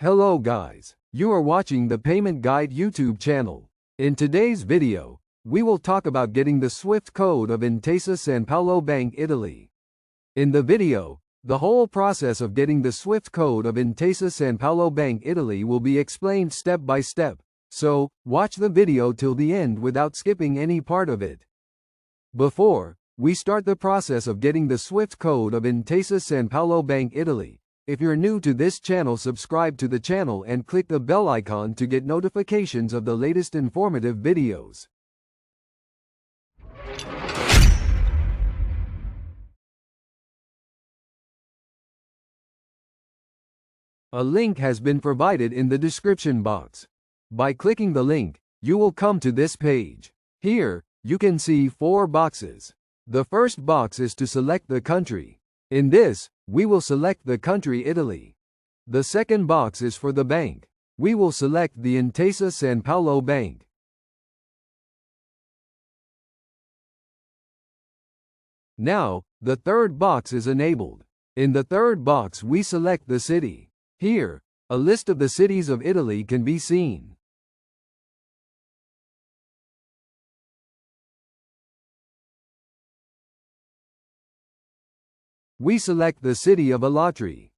Hello guys, you are watching the Payment Guide YouTube channel. In today's video, we will talk about getting the SWIFT code of Intesa Sanpaolo Bank Italy. In the video, the whole process of getting the SWIFT code of Intesa Sanpaolo Bank Italy will be explained step by step, so watch the video till the end without skipping any part of it. Before we start the process of getting the SWIFT code of Intesa Sanpaolo Bank Italy, if you're new to this channel, subscribe to the channel and click the bell icon to get notifications of the latest informative videos. A link has been provided in the description box. By clicking the link, you will come to this page. Here, you can see 4 boxes. The first box is to select the country. In this, we will select the country Italy. The second box is for the bank. We will select the Intesa Sanpaolo Bank. Now, the third box is enabled. In the third box we select the city. Here, a list of the cities of Italy can be seen. We select the city of Alatri.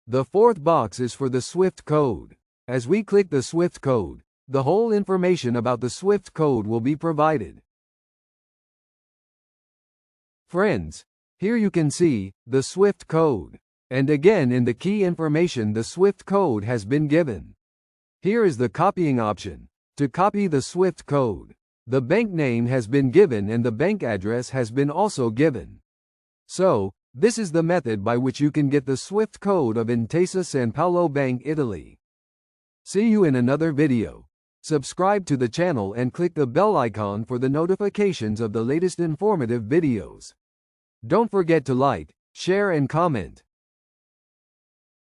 The fourth box is for the SWIFT code. As we click the SWIFT code, the whole information about the SWIFT code will be provided. Friends, here you can see the SWIFT code. And again, in the key information, the SWIFT code has been given. Here is the copying option. To copy the SWIFT code, the bank name has been given and the bank address has been also given. So, this is the method by which you can get the SWIFT code of Intesa Sanpaolo Bank Italy. See you in another video. Subscribe to the channel and click the bell icon for the notifications of the latest informative videos. Don't forget to like, share and comment.